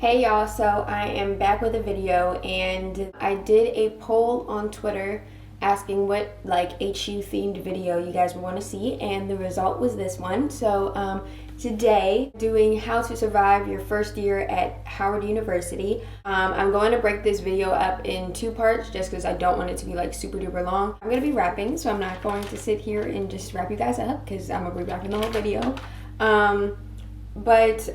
Hey y'all, so I am back with a video and I did a poll on Twitter asking what HU themed video you guys would want to see, and the result was this one. So today, doing how to survive your first year at Howard University. I'm going to break this video up in two parts just because I don't want it to be super duper long. I'm going to be rapping, so I'm not going to sit here and just wrap you guys up because I'm going to be rapping the whole video. But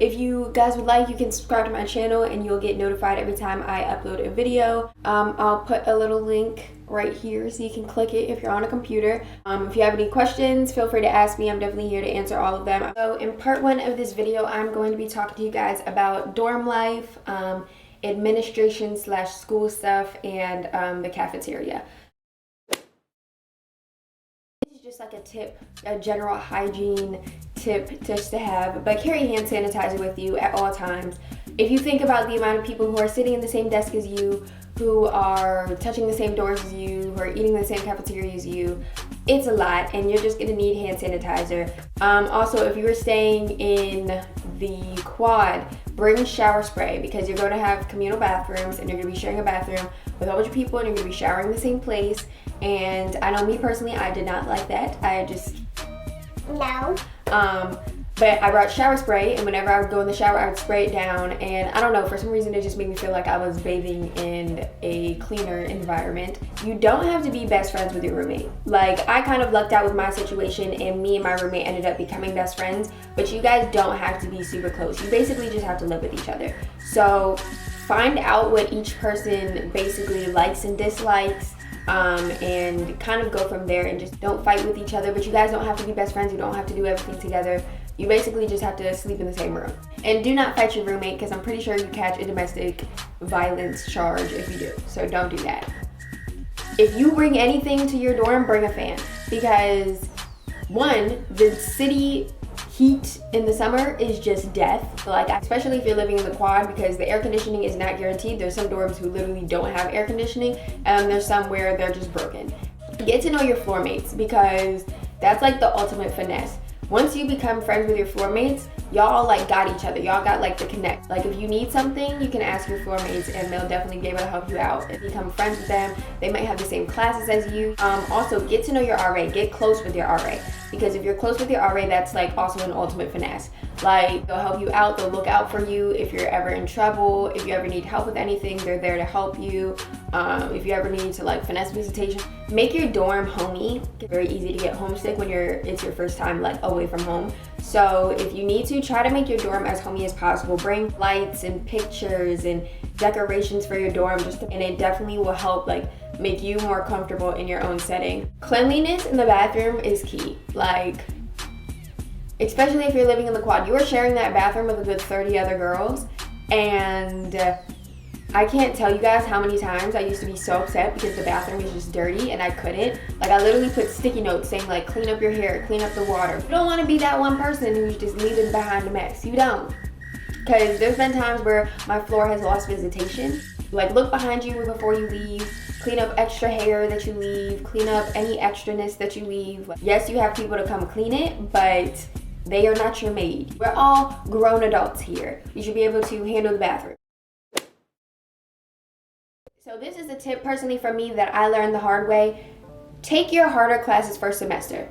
if you guys would like, you can subscribe to my channel and you'll get notified every time I upload a video. I'll put a little link right here so you can click it if you're on a computer. If you have any questions, feel free to ask me. I'm definitely here to answer all of them. So in part one of this video, I'm going to be talking to you guys about dorm life, administration / school stuff, and the cafeteria. Just like a tip, a general hygiene tip just to have, but carry hand sanitizer with you at all times. If you think about the amount of people who are sitting in the same desk as you, who are touching the same doors as you, who are eating the same cafeteria as you, it's a lot and you're just gonna need hand sanitizer. Also, if you were staying in the quad, bring shower spray because you're going to have communal bathrooms and you're going to be sharing a bathroom with a whole bunch of people and you're going to be showering in the same place. And I know me personally, I did not like that. No. But I brought shower spray, and whenever I would go in the shower, I would spray it down, and I don't know, for some reason it just made me feel like I was bathing in a cleaner environment. You don't have to be best friends with your roommate. I kind of lucked out with my situation, and me and my roommate ended up becoming best friends, but you guys don't have to be super close. You basically just have to live with each other. So find out what each person basically likes and dislikes, and kind of go from there, and just don't fight with each other. But you guys don't have to be best friends. You don't have to do everything together. You basically just have to sleep in the same room. And do not fight your roommate because I'm pretty sure you catch a domestic violence charge if you do. So don't do that. If you bring anything to your dorm, bring a fan. Because one, the city heat in the summer is just death. Especially if you're living in the quad, because the air conditioning is not guaranteed. There's some dorms who literally don't have air conditioning, and there's some where they're just broken. Get to know your floor mates because that's the ultimate finesse. Once you become friends with your floor mates, y'all got each other. Y'all got the connect. If you need something, you can ask your floor mates and they'll definitely be able to help you out. If you become friends with them, they might have the same classes as you. Also, get to know your RA. Get close with your RA. Because if you're close with your RA, that's also an ultimate finesse. They'll help you out, they'll look out for you if you're ever in trouble. If you ever need help with anything, they're there to help you. If you ever need to finesse visitation, make your dorm homey. It's very easy to get homesick when it's your first time away from home. So if you need to, try to make your dorm as homey as possible. Bring lights and pictures and decorations for your dorm, and it definitely will help make you more comfortable in your own setting. Cleanliness in the bathroom is key. Especially if you're living in the quad, you are sharing that bathroom with a good 30 other girls, and I can't tell you guys how many times I used to be so upset because the bathroom is just dirty and I couldn't. I literally put sticky notes saying clean up your hair, clean up the water. You don't want to be that one person who's just leaving behind a mess. You don't. Because there's been times where my floor has lost visitation. Look behind you before you leave. Clean up extra hair that you leave. Clean up any extraness that you leave. Yes, you have people to come clean it, but they are not your maid. We're all grown adults here. You should be able to handle the bathroom. So this is a tip personally from me that I learned the hard way. Take your harder classes first semester.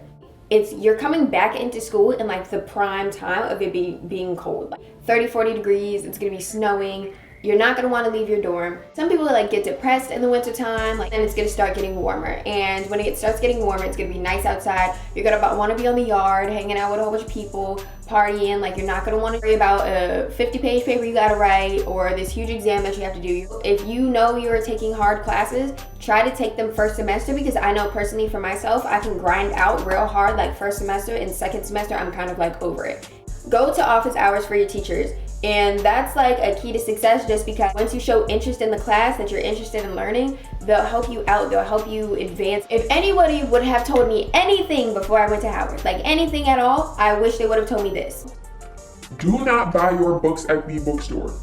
You're coming back into school in the prime time of it being cold. 30, 40 degrees, it's gonna be snowing. You're not gonna wanna leave your dorm. Some people get depressed in the winter time, and it's gonna start getting warmer. And when it starts getting warmer, it's gonna be nice outside. You're gonna wanna be on the yard, hanging out with a whole bunch of people, partying. You're not gonna wanna worry about a 50-page paper you gotta write or this huge exam that you have to do. If you know you're taking hard classes, try to take them first semester, because I know personally for myself, I can grind out real hard first semester, and second semester, I'm kind of over it. Go to office hours for your teachers. And that's a key to success, just because once you show interest in the class, that you're interested in learning, they'll help you out, they'll help you advance. If anybody would have told me anything before I went to Howard, anything at all, I wish they would have told me this. Do not buy your books at the bookstore.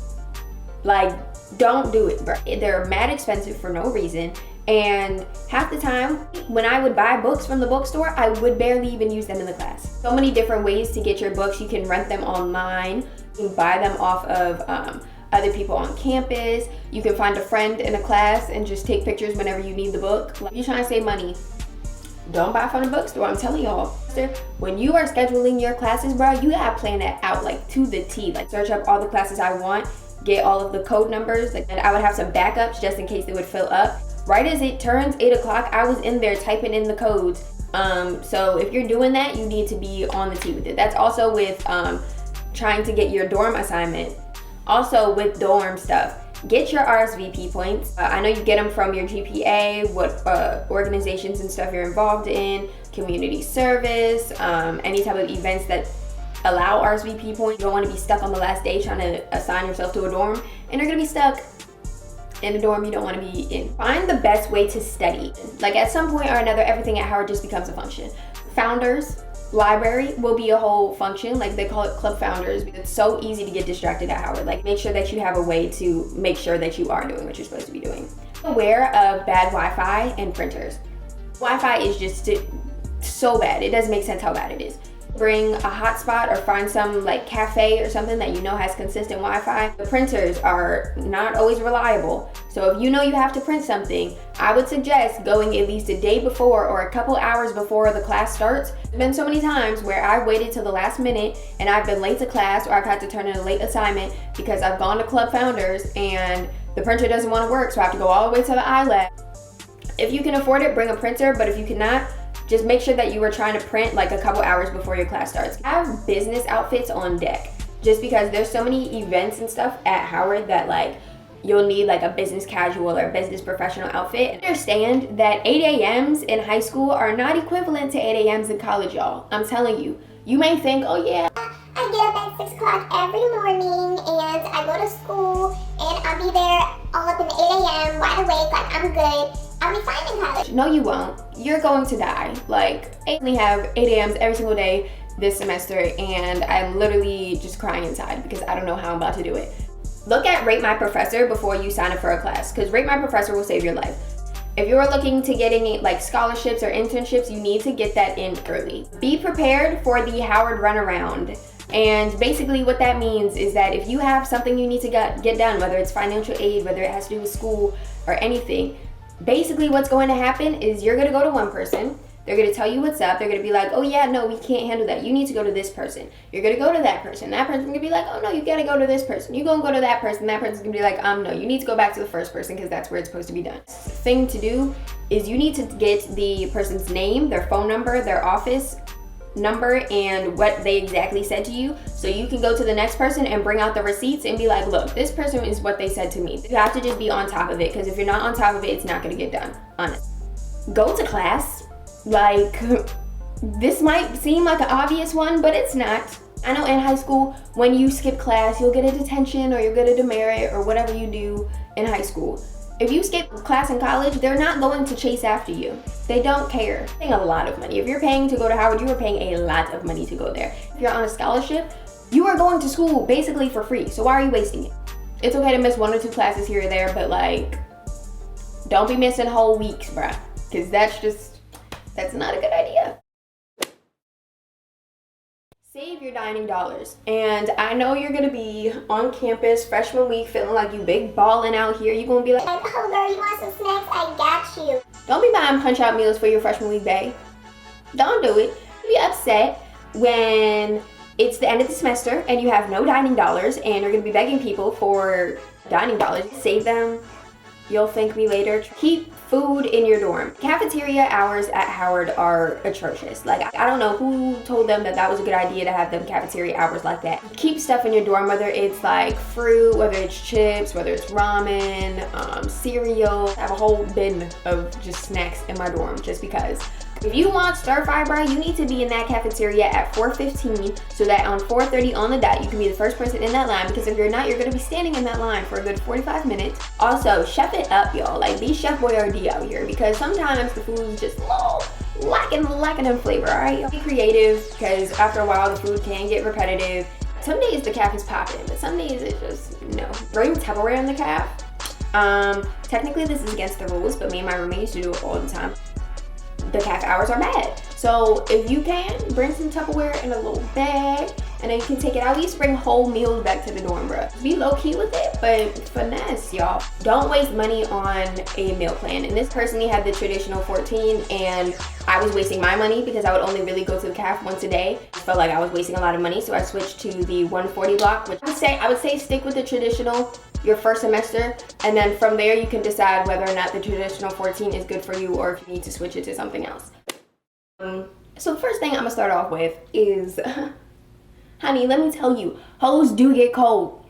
Don't do it, bro. They're mad expensive for no reason. And half the time, when I would buy books from the bookstore, I would barely even use them in the class. So many different ways to get your books. You can rent them online. You can buy them off of other people on campus. You can find a friend in a class and just take pictures whenever you need the book. If you're trying to save money, don't buy from the bookstore. I'm telling y'all. When you are scheduling your classes, bro, you gotta plan that out like to the T. Like search up all the classes I want, get all of the code numbers, and I would have some backups just in case they would fill up. Right as it turns 8 o'clock, I was in there typing in the codes. So if you're doing that, you need to be on the T with it. That's also with trying to get your dorm assignment. Also with dorm stuff, get your RSVP points. I know you get them from your GPA, what organizations and stuff you're involved in, community service, any type of events that allow RSVP points. You don't want to be stuck on the last day trying to assign yourself to a dorm, and you're gonna be stuck in a dorm you don't want to be in. Find the best way to study. Like at some point or another, everything at Howard just becomes a function. Founders library will be a whole function. Like they call it club founders. It's so easy to get distracted at Howard. Like make sure that you have a way to make sure that you are doing what you're supposed to be doing. Aware of bad Wi-Fi and printers. Wi-Fi is just so bad. It doesn't make sense how bad it is. Bring a hotspot or find some like cafe or something that you know has consistent Wi-Fi. The printers are not always reliable. So if you know you have to print something, I would suggest going at least a day before or a couple hours before the class starts. There's been so many times where I've waited till the last minute and I've been late to class, or I've had to turn in a late assignment because I've gone to Club Founders and the printer doesn't want to work, so I have to go all the way to the iLab. If you can afford it, bring a printer, but if you cannot, just make sure that you are trying to print like a couple hours before your class starts. Have business outfits on deck, just because there's so many events and stuff at Howard that like you'll need like a business casual or business professional outfit. Understand that 8 a.m.s in high school are not equivalent to 8 a.m.s in college, y'all. I'm telling you. You may think, oh yeah, I get up at 6 o'clock every morning and I go to school and I'll be there all up in 8 a.m. wide awake, like I'm good. I'll be fine in college. No, you won't. You're going to die. Like, I only have 8 a.m.s every single day this semester, and I'm literally just crying inside because I don't know how I'm about to do it. Look at Rate My Professor before you sign up for a class, because Rate My Professor will save your life. If you're looking to get any like scholarships or internships, you need to get that in early. Be prepared for the Howard runaround. And basically what that means is that if you have something you need to get done, whether it's financial aid, whether it has to do with school or anything, basically what's going to happen is you're going to go to one person. They're going to tell you what's up. They're going to be like, oh yeah, no, we can't handle that. You need to go to this person. You're going to go to that person. That person's going to be like, oh no, you got to go to this person. You're going to go to that person. That person's going to be like, no, you need to go back to the first person because that's where it's supposed to be done. Thing to do is you need to get the person's name, their phone number, their office number, and what they exactly said to you, so you can go to the next person and bring out the receipts and be like, look, this person is what they said to me. You have to just be on top of it, because if you're not on top of it, it's not going to get done. Honest. Go to class. Like, this might seem like an obvious one, but it's not. I know in high school, when you skip class, you'll get a detention or you'll get a demerit or whatever you do in high school. If you skip class in college, they're not going to chase after you. They don't care. They're paying a lot of money. If you're paying to go to Howard, you are paying a lot of money to go there. If you're on a scholarship, you are going to school basically for free. So why are you wasting it? It's okay to miss 1 or 2 classes here or there, but like, don't be missing whole weeks, bruh. Because that's not a good idea. Save your dining dollars. And I know you're gonna be on campus freshman week feeling like you big ballin' out here. You're gonna be like, oh girl, you want some snacks? I got you. Don't be buying punch out meals for your freshman week, babe. Don't do it. Be upset when it's the end of the semester and you have no dining dollars and you're gonna be begging people for dining dollars. Save them. You'll thank me later. Keep food in your dorm. Cafeteria hours at Howard are atrocious. Like, I don't know who told them that was a good idea to have them cafeteria hours like that. Keep stuff in your dorm, whether it's like fruit, whether it's chips, whether it's ramen, cereal. I have a whole bin of just snacks in my dorm just because. If you want stir fry, bro, you need to be in that cafeteria at 4:15 so that on 4:30 on the dot, you can be the first person in that line, because if you're not, you're gonna be standing in that line for a good 45 minutes. Also, chef it up, y'all. Like, be Chef Boyardee out here, because sometimes the food is just lacking in flavor, all right? Be creative, because after a while, the food can get repetitive. Some days the caf is popping, but some days it's just, no. Bring Tupperware in the caf. Technically this is against the rules, but me and my roommate used to do it all the time. The caf hours are bad. So if you can, bring some Tupperware in a little bag and then you can take it out. We used to bring whole meals back to the dorm, bro. Be low-key with it, but finesse, y'all. Don't waste money on a meal plan. And this personally had the traditional 14, and I was wasting my money because I would only really go to the caf once a day. I felt like I was wasting a lot of money, so I switched to the 140 block, which I would say stick with the traditional your first semester, and then from there you can decide whether or not the traditional 14 is good for you or if you need to switch it to something else. So the first thing I'm gonna start off with is, honey, let me tell you, hoes do get cold.